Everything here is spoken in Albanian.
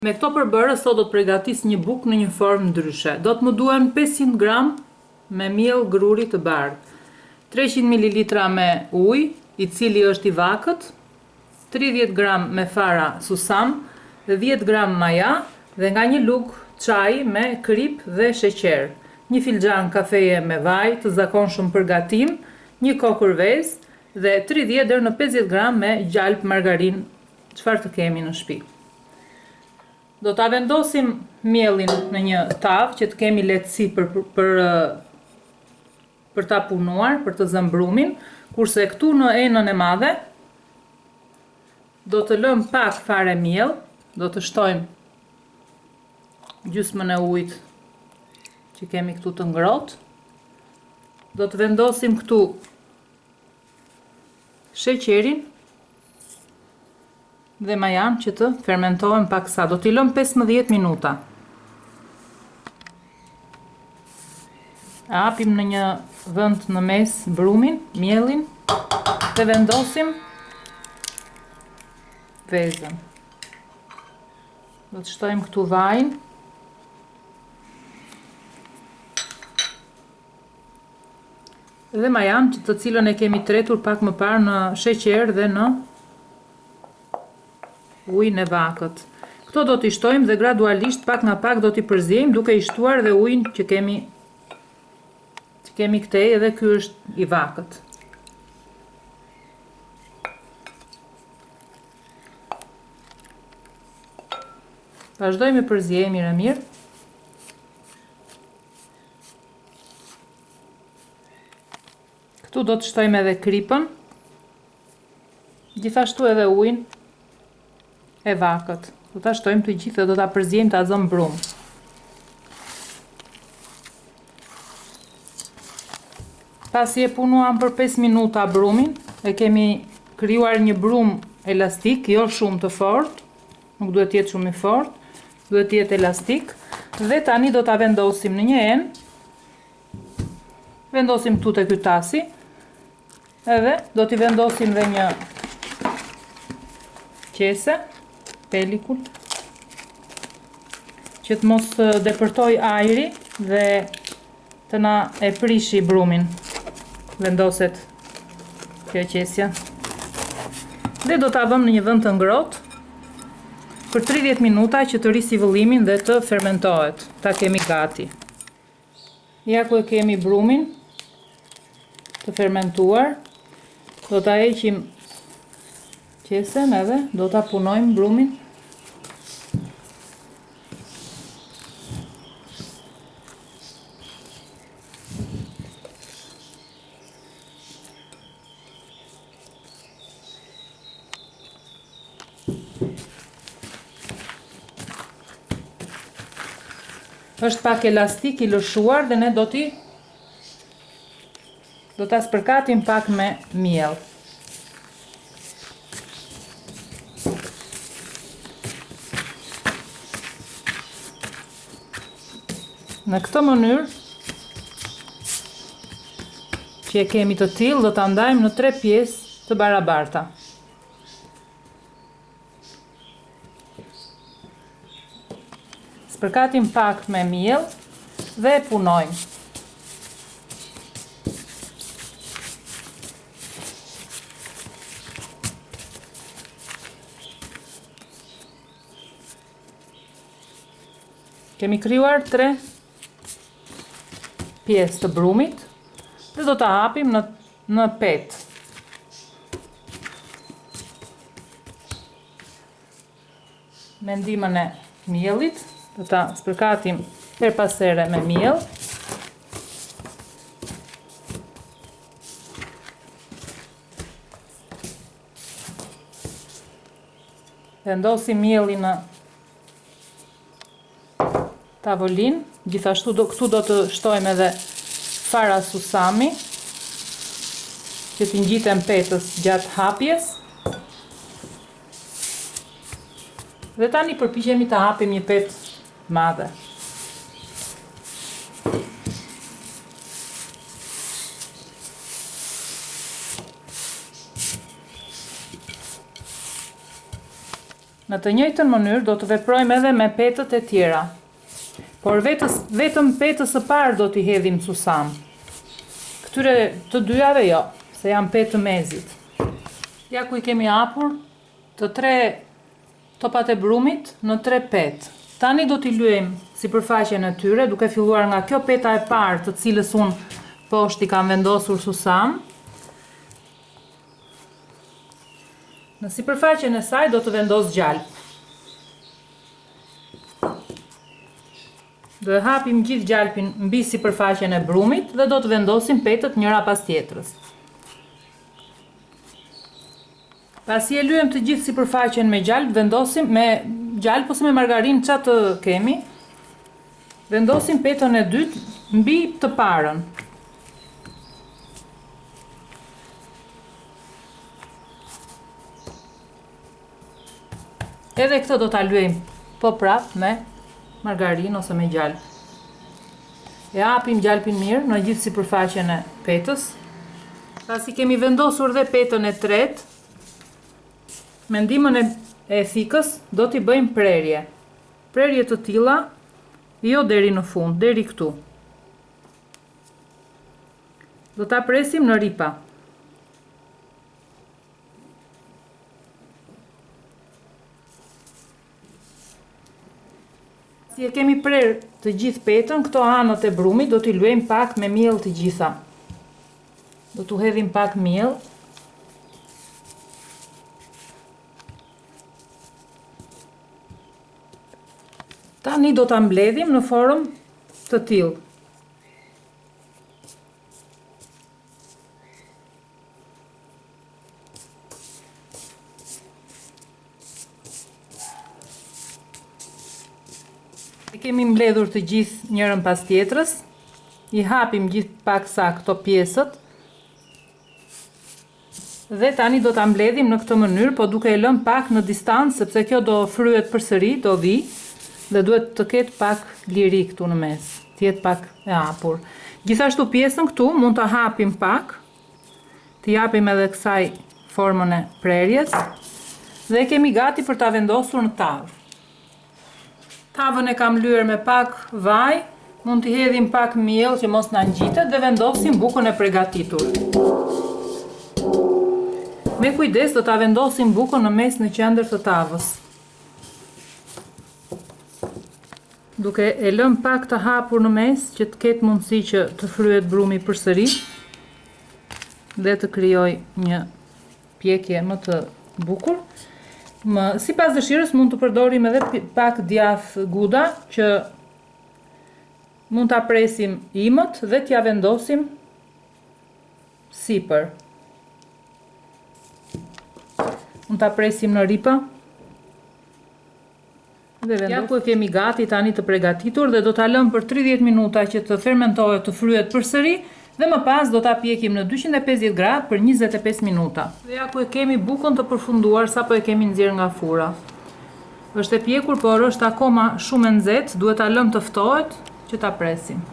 Me këto përbërës sot do të përgatis një bukë në një formë ndryshe. Do të më duhen 500 gram me miell gruri të bardhë, 300 ml me ujë, i cili është i vakët, 30 gram me fara susam, 10 gram maja dhe nga një lugë çaji me krip dhe sheqer, një filxhan kafeje me vaj të zakonshëm për gatim, një kokër vezë dhe 30 deri në 50 gram me gjalp margarin, çfarë të kemi në shtëpi. Do ta vendosim miellin në një tavë që të kemi lehtësi për ta punuar, për të zënë brumin, kurse këtu në enën e madhe do të lëm pak fare miell, do të shtojmë gjysmën e ujit që kemi këtu të ngrohtë. Do të vendosim këtu sheqerin dhe majan që të fermentohen paksa. Do t'i lëm 15 minuta. E hapim në një vend në mes brumin, miellin dhe vendosim vezën. Do të shtojmë këtu vajin. Dhe majan, të cilën e kemi tretur pak më parë në sheqer dhe në ujin e vakët. Këto do t'i shtojmë dhe gradualisht pak nga pak do t'i përziejmë duke i shtuar dhe ujin që kemi këtej, edhe ky është i vakët. Vazhdojmë të përziejmë mirë. Këtu do të shtojmë edhe kripën, gjithashtu edhe ujin e vakët. Do ta shtojmë të gjithë dhe do ta përziejmë ta zëmë brum. Pasi e punuam për 5 minuta brumin, e kemi krijuar një brum elastik, jo shumë të fortë, nuk duhet të jetë shumë i fortë, duhet të jetë elastik, dhe tani do ta vendosim në një enë. Vendosim këtu te ky tasi, edhe do t'i vendosim dhe një qese, pelikull, që të mos depërtoj ajri dhe të na e prishi brumin. Vendoset kjo qesja. Dhe do ta vëmë në një vend të ngrohtë për 30 minuta që të rrisi vëllimin dhe të fermentohet. Ta kemi gati. Ja ku e kemi brumin të fermentuar. Do ta heqim qesen edhe do ta punojmë brumin. Është pak elastik i lëshuar dhe ne do ta spërkatim pak me miell. Në këtë mënyrë që e kemi të tillë, do ta ndajmë në 3 pjesë të barabarta. Spërkatim pak me miell dhe e punojmë. Kemi krijuar 3 pjesë të brumit dhe do ta hapim në petë. Me ndihmën e miellit do ta spërkatim her pas here me miell. Vendosim miellin në tavolinë. Gjithashtu këtu do të shtojmë edhe fara susami që t'i ngjiten petës gjatë hapjes. Dhe tani përpiqemi ta hapim një petë madhe. Në të njëjtën mënyrë do të veprojmë edhe me petët e tjera. Por vetëm petës së parë do t'i hedhim susam. Këtyre të dyjave jo, se janë petë të mezit. Ja ku i kemi hapur të 3 topat e brumit në 3 petë. Tani do t'i lyejmë sipërfaqen e tyre, duke filluar nga kjo peta e parë, të cilës unë poshtë i kam vendosur susam. Në sipërfaqen e saj do të vendos gjalp. Do e hapim gjithë gjalpin mbi sipërfaqen e brumit dhe do të vendosim petët njëra pas tjetrës. Pasi e lyem të gjithë sipërfaqen me gjalp, vendosim me gjalp ose me margarinë çfarë të kemi. Vendosim petën e dytë mbi të parën. Edhe këtë do ta lyejmë po prap me margarinë ose me gjalp. E hapim gjalpin mirë në gjithë sipërfaqen e petës. Pasi kemi vendosur dhe petën e tretë, me ndihmën e thikës do t'i bëjmë prerje. Prerje të tilla, jo deri në fund, deri këtu. Do ta presim në ripa. Si e kemi prerë të gjithë petën, këto anët e brumit do t'i luajmë pak me miell të gjitha. Do t'u hedhim pak miell. Tani do ta mbledhim në formë të tillë. E kemi mbledhur të gjithë njërën pas tjetrës, i hapim gjithë paksa këto pjesët, dhe tani do ta mbledhim në këtë mënyrë, po duke e lënë pak në distancë, sepse kjo do fryhet përsëri, do vi, dhe duhet të ketë pak liri këtu në mes, të jetë pak e hapur. Gjithashtu pjesën këtu mund ta hapim pak, t'i japim edhe kësaj formën e prerjes, dhe kemi gati për ta vendosur në tavë. Tavën e kam lyer me pak vaj, mund t'i hedhim pak miell që mos na ngjitet dhe vendosim bukën e përgatitur. Me kujdes do ta vendosim bukën në mes në qendër të tavës. Duke e lënë pak të hapur në mes që të ketë mundësi që të fryhet brumi përsëri dhe të krijoj një pjekje më të bukur. Sipas dëshirës mund të përdorim edhe pak djath guda që mund ta presim imët dhe t'ja vendosim sipër. Mund ta presim në ripa. Ja ku e kemi gati tani të përgatitur dhe do ta lëm për 30 minuta që të fermentohet, të fryhet përsëri. Dhe më pas do ta pjekim në 250 gradë për 25 minuta. Dhe ja ku e kemi bukën të përfunduar sapo e kemi nxjerrë nga fura. Është e pjekur, por është akoma shumë e nxehtë, duhet ta lëm të ftohet që ta presim.